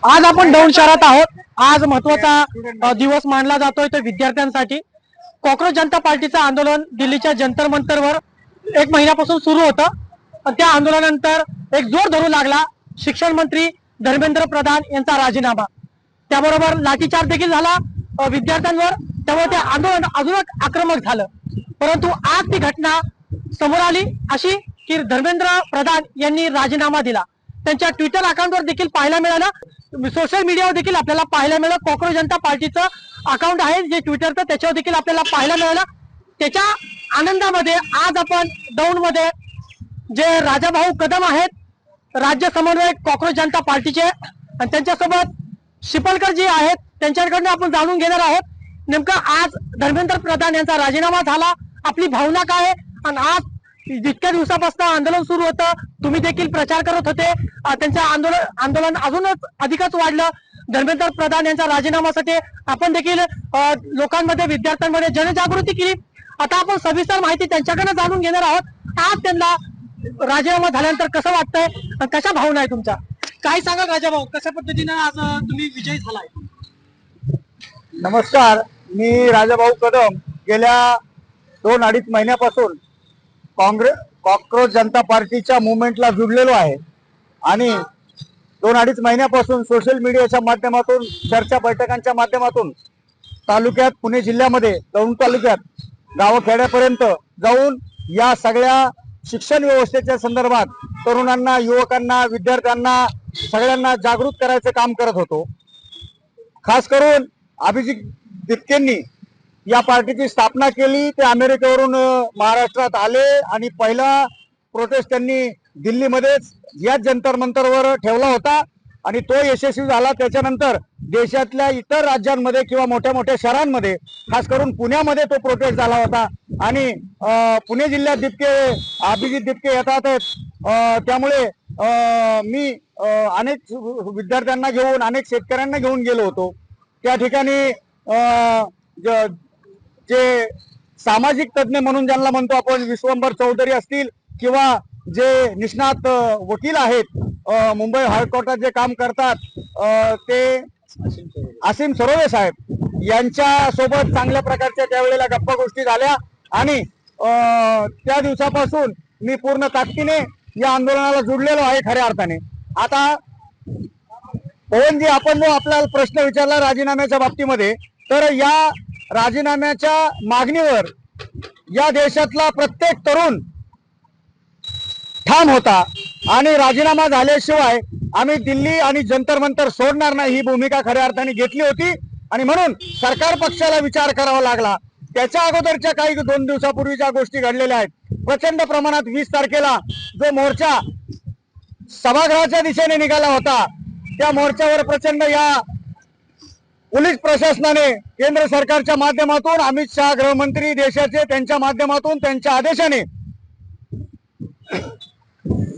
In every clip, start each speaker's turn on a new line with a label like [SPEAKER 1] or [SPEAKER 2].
[SPEAKER 1] आज आपण दौंड शहरात आहोत। आज महत्त्वाचा दिवस मानला जातोय तो विद्यार्थ्यांसाठी। कॉक्रोच जनता पार्टीचं आंदोलन दिल्लीच्या जंतर मंतरवर 1 महिन्यापासून सुरू होतं। त्या आंदोलनानंतर एक जोर धरू लागला शिक्षण मंत्री धर्मेंद्र प्रधान यांचा राजीनामा। त्याबरोबर लाठीचार्ज देखील झाला विद्यार्थ्यांवर। त्यामुळे ते आंदोलन अजून आक्रमक झालं। परंतु आज ती घटना समोर आली अशी की धर्मेंद्र प्रधान यांनी राजीनामा दिला। त्यांच्या ट्विटर अकाउंटवर देखील पाहायला मिळालं, सोशल मीडियावर देखील आपल्याला पाहायला मिळालं। कॉक्रोच जनता पार्टीचं अकाउंट आहे जे ट्विटरचं, त्याच्यावर देखील आपल्याला पाहायला मिळालं। त्याच्या आनंदामध्ये आज आपण दौंडमध्ये जे राजाभाऊ कदम आहेत, राज्य समन्वयक कॉक्रोच जनता पार्टीचे, आणि त्यांच्यासोबत शिपलकर जी आहेत त्यांच्याकडून आपण जाणून घेणार आहोत नेमकं आज धर्मेंद्र प्रधान यांचा राजीनामा झाला, आपली भावना काय आहे। आणि आज जितक्या दिवसापासून आंदोलन सुरू होतं, तुम्ही देखील प्रचार करत होते, त्यांचं आंदोलन अजूनच अधिकच वाढलं। धर्मेंद्र प्रधान यांच्या राजीनाम्यासाठी आपण देखील लोकांमध्ये, विद्यार्थ्यांमध्ये जनजागृती केली। आता आपण सविस्तर माहिती त्यांच्याकडे जाणून घेणार आहोत। आज त्यांना राजीनामा झाल्यानंतर कसं वाटतंय, कशा भावना आहे तुमच्या, काय सांगा राजाभाऊ, कशा पद्धतीने आज तुम्ही विजयी झालाय?
[SPEAKER 2] नमस्कार, मी राजाभाऊ कदम गेल्या 2-2.5 महिन्यापासून कॉक्रोच जनता पार्टीच्या मुवमेंटला जुडलेलो आहे आणि 2-2.5 महिन्यापासून सोशल मीडियाच्या माध्यमातून, चर्चा बैठकांच्या माध्यमातून तालुक्यात, पुणे जिल्ह्यामध्ये दौंड तालुक्यात गावखेड्यापर्यंत जाऊन या सगळ्या शिक्षण व्यवस्थेच्या संदर्भात तरुणांना, युवकांना, विद्यार्थ्यांना सगळ्यांना जागृत करायचं काम करत होतो। खास करून अभिजित दिपकेंनी या पार्टीची स्थापना केली। ते अमेरिकेवरून महाराष्ट्रात आले आणि पहिला प्रोटेस्ट त्यांनी दिल्लीमध्येच याच जंतर मंतरवर ठेवला होता आणि तो यशस्वी झाला। त्याच्यानंतर देशातल्या इतर राज्यांमध्ये किंवा मोठ्या मोठ्या शहरांमध्ये, खास करून पुण्यामध्ये तो प्रोटेस्ट झाला होता आणि पुणे जिल्ह्यात अभिजित दिपके येतात। त्यामुळे मी अनेक विद्यार्थ्यांना घेऊन, अनेक शेतकऱ्यांना घेऊन गेलो होतो। त्या ठिकाणी जे सामाजिक तज्ञ म्हणून ज्यांना म्हणतो आपण, विश्वंभर चौधरी असतील किंवा जे निष्णात वकील आहेत, मुंबई हायकोर्टात जे काम करतात, ते असीम सरोदे साहेब यांच्या सोबत चांगल्या प्रकारच्या त्यावेळेला गप्पा गोष्टी झाल्या आणि त्या दिवसापासून मी पूर्ण ताकदीने या आंदोलनाला जुडलेलो आहे खऱ्या अर्थाने। आता पवनजी, आपण जो आपल्याला प्रश्न विचारला राजीनाम्याच्या बाबतीमध्ये, तर या राजीनाम्याच्या मागणीवर या देशातला प्रत्येक तरुण ठाम होता आणि राजीनामा झाल्याशिवाय आम्ही दिल्ली आणि जंतर मंतर सोडणार नाही ही भूमिका खऱ्या अर्थाने घेतली होती आणि म्हणून सरकार पक्षाला विचार करावा लागला। त्याच्या अगोदरच्या काही 2 दिवसापूर्वीच्या गोष्टी घडलेल्या आहेत। प्रचंड प्रमाणात 20 तारखेला जो मोर्चा सभागृहाच्या दिशेने निघाला होता, त्या मोर्चावर प्रचंड या पोलीस प्रशासनाने, केंद्र सरकारच्या माध्यमातून, अमित शहा गृहमंत्री देशाचे, त्यांच्या माध्यमातून, त्यांच्या आदेशाने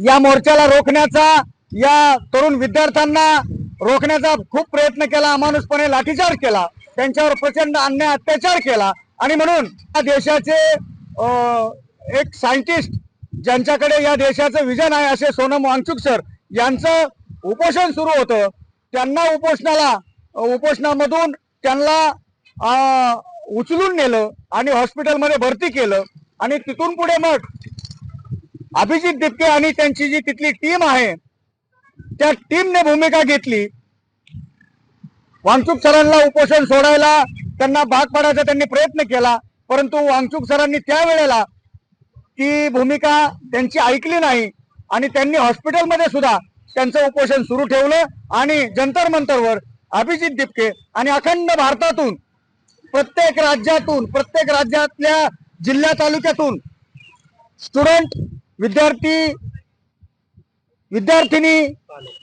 [SPEAKER 2] या मोर्चाला रोखण्याचा, या तरुण विद्यार्थ्यांना रोखण्याचा खूप प्रयत्न केला। अमानुषपणे लाठीचार्ज केला, त्यांच्यावर प्रचंड अन्याय अत्याचार केला आणि म्हणून या देशाचे एक सायंटिस्ट, ज्यांच्याकडे या देशाचं विजन आहे, असे सोनम वांगचुक सर यांचं उपोषण सुरू होतं। त्यांना उपोषणामधून त्यांना उचलून नेलं आणि हॉस्पिटलमध्ये भरती केलं आणि तिथून पुढे मग अभिजित दिपके आणि त्यांची जी तिथली टीम आहे, त्या टीमने भूमिका घेतली। वांगचुक सरांना उपोषण सोडायला, त्यांना भाग पाडायचा त्यांनी प्रयत्न केला, परंतु वांगचुक सरांनी त्यावेळेला ती भूमिका त्यांची ऐकली नाही आणि त्यांनी हॉस्पिटलमध्ये सुद्धा त्यांचं उपोषण सुरू ठेवलं आणि जंतर मंतरवर अभिजित दिपके आणि अखंड भारतातून, प्रत्येक राज्यातल्या जिल्हा तालुक्यातून स्टुडंट, विद्यार्थिनी,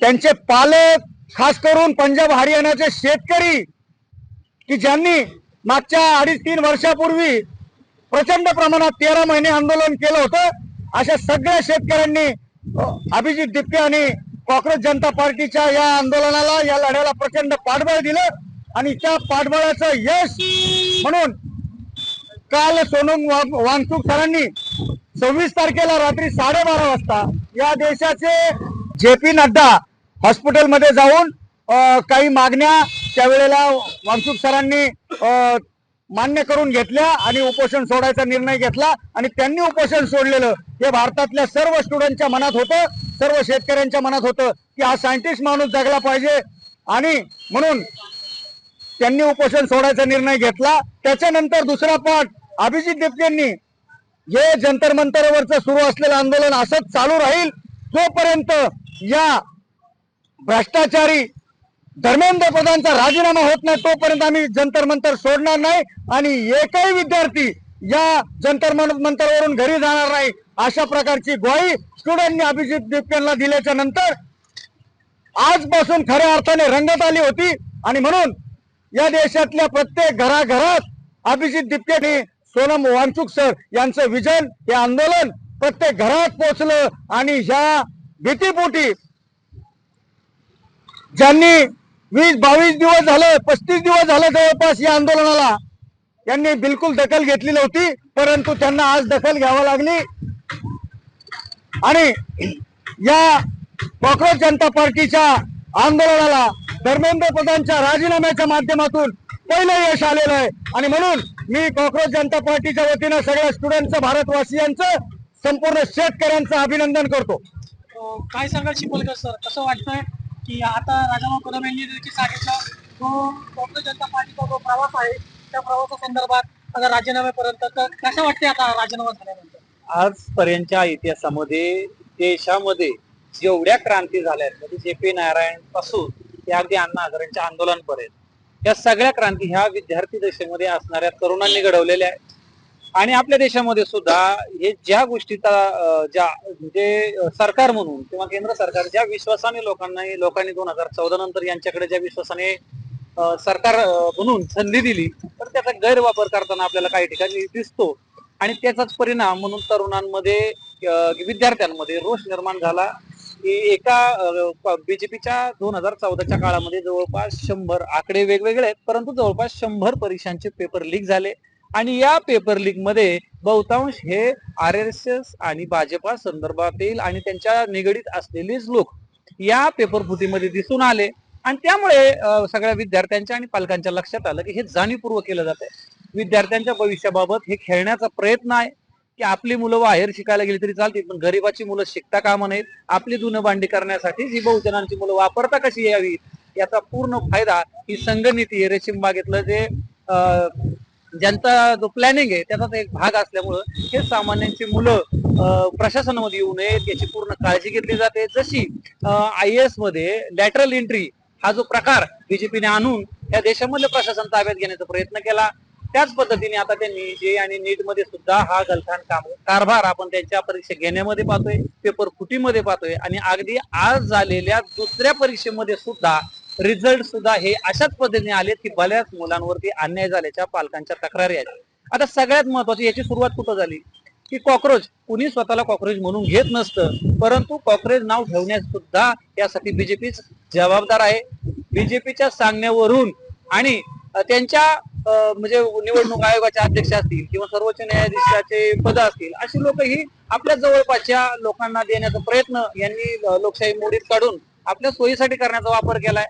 [SPEAKER 2] त्यांचे पालक, खास करून पंजाब हरियाणाचे शेतकरी की ज्यांनी मागच्या 2.5-3 वर्षापूर्वी प्रचंड प्रमाणात 13 महिने आंदोलन केलं होतं, अशा सगळ्या शेतकऱ्यांनी अभिजित दिपके आणि कॉक्रोच जनता पार्टीच्या या आंदोलनाला, या लढ्याला प्रचंड पाठबळ दिलं आणि त्या पाठबळाचं यश म्हणून काल सोनम वांगचुक सरांनी 26 तारखेला रात्री 12:30 वाजता या देशाचे JP नड्डा हॉस्पिटलमध्ये जाऊन काही मागण्या त्यावेळेला वांगचूक सरांनी मान्य करून घेतल्या आणि उपोषण सोडायचा निर्णय घेतला आणि त्यांनी उपोषण सोडलेलं हे भारतातल्या सर्व स्टुडंटच्या मनात होतं, सर्व शेतकऱ्यांच्या मनात होतं की हा सायंटिस्ट माणूस जगला पाहिजे आणि म्हणून त्यांनी उपोषण सोडायचा निर्णय घेतला. त्याच्यानंतर दुसरा पाठ अभिजित देपकेंनी हे जंतर मंतरवरचं सुरू असलेलं आंदोलन असंच चालू राहील जोपर्यंत या भ्रष्टाचारी धर्मेंद्र प्रधानचा राजीनामा होत नाही तोपर्यंत आम्ही जंतर मंतर सोडणार नाही आणि एकही विद्यार्थी या जंतर मंतरवरून घरी जाणार नाही अशा प्रकारची ग्वाही स्टुडंटनी अभिजित देपकेंना दिल्याच्या नंतर आजपासून खऱ्या अर्थाने रंगत आली होती आणि म्हणून या देशातल्या प्रत्येक घराघरात अभिजित देपके सोनम वांगचूक सर यांचं विजन हे आंदोलन प्रत्येक घरात पोहोचलं आणि ह्या भीतीपोटी ज्यांनी 20-22 दिवस झालं 35 दिवस झालं जवळपास या आंदोलनाला यांनी बिलकुल दखल घेतली नव्हती, परंतु त्यांना आज दखल घ्यावी लागली आणि या कॉक्रोच जनता पार्टीच्या आंदोलनाला धर्मेंद्र प्रधानच्या राजीनाम्याच्या माध्यमातून पहिलं यश आलेलं आहे आणि म्हणून मी कॉक्रोच जनता पार्टीच्या वतीनं सगळ्या स्टुडंटचं, भारतवासियांचं, संपूर्ण शेतकऱ्यांचं अभिनंदन करतो.
[SPEAKER 1] काय सांगाल चिपळकर सर, कसं वाटतंय की आता राजाभाऊ कदम यांनी देखील सांगितलं तो कॉंग्रेस जनता पार्टीचा जो प्रवास आहे त्या प्रवासासंदर्भात आता राजीनाम्यापर्यंत, तर कसं वाटतंय आता राजीनामा झाल्यानंतर?
[SPEAKER 3] आजपर्यंतच्या इतिहासामध्ये देशामध्ये जेवढ्या क्रांती झाल्या आहेत म्हणजे जे पी नारायण पासून ते अगदी अण्णा हजारेंच्या आंदोलनापर्यंत या सगळ्या क्रांती ह्या विद्यार्थी देशामध्ये असणाऱ्या तरुणांनी घडवलेल्या आहेत. आणि आपल्या देशामध्ये सुद्धा हे ज्या गोष्टीचा ज्या म्हणजे सरकार म्हणून किंवा केंद्र सरकार ज्या विश्वासाने लोकांनी 2014 नंतर यांच्याकडे ज्या विश्वासाने सरकार म्हणून संधी दिली तर त्याचा गैरवापर करताना आपल्याला काही ठिकाणी दिसतो आणि त्याचाच परिणाम म्हणून तरुणांमध्ये विद्यार्थ्यांमध्ये रोष निर्माण झाला की एका बीजेपीच्या 2014च्या काळामध्ये जवळपास 100 आकडे वेगवेगळे आहेत परंतु जवळपास 100 परीक्षांचे पेपर लीक झाले आणि या पेपर लीक मध्ये बहुतांश हे RSS आणि भाजपा संदर्भातील आणि त्यांच्या निगडीत असलेलेच लोक या पेपर फुटीमध्ये दिसून आले आणि त्यामुळे सगळ्या विद्यार्थ्यांच्या आणि पालकांच्या लक्षात आलं की हे जाणीवपूर्वक केलं जात आहे. विद्यार्थ्यांच्या भविष्याबाबत हे खेळण्याचा प्रयत्न आहे की आपली मुलं बाहेर शिकायला गेली तरी चालतील पण गरीबाची मुलं शिकता कामा नयेत. आपली धुणभांडी करण्यासाठी जी बहुजनांची मुलं वापरता कशी यावी याचा पूर्ण फायदा ही संघनीती रेशीम बागेतलं जे ज्यांचा जो प्लॅनिंग आहे त्याचा एक भाग असल्यामुळं हे सामान्यांची मुलं प्रशासनामध्ये येऊ नयेत याची पूर्ण काळजी घेतली जाते. जशी IAS मध्ये लॅटरल एंट्री हा जो प्रकार बीजेपीने आणून या देशामधलं प्रशासन ताब्यात घेण्याचा प्रयत्न केला त्याच पद्धतीने आता त्यांनी जे आणि नीट मध्ये सुद्धा हा गलथान कारभार आपण त्यांच्या परीक्षा घेण्यामध्ये पाहतोय, पेपर फुटीमध्ये पाहतोय आणि अगदी आज झालेल्या दुसऱ्या परीक्षेमध्ये सुद्धा रिझल्ट सुद्धा हे अशाच पद्धतीने आलेत की बऱ्याच मुलांवरती अन्याय झाल्याच्या पालकांच्या तक्रारी आहेत. आता सगळ्यात महत्वाची याची सुरुवात कुठं झाली की कॉक्रोच कुणी स्वतःला कॉक्रोच म्हणून घेत नसतं परंतु कॉक्रोच नाव ठेवण्यास सुद्धा यासाठी बीजेपीच जबाबदार आहे. बीजेपीच्या सांगण्यावरून आणि त्यांच्या म्हणजे निवडणूक आयोगाचे अध्यक्ष असतील किंवा सर्वोच्च न्यायाधीशाचे पद असतील अशी लोक ही आपल्या जवळपासच्या लोकांना देण्याचा प्रयत्न यांनी लोकशाही मोडीत काढून आपल्या सोयीसाठी करण्याचा वापर केलाय.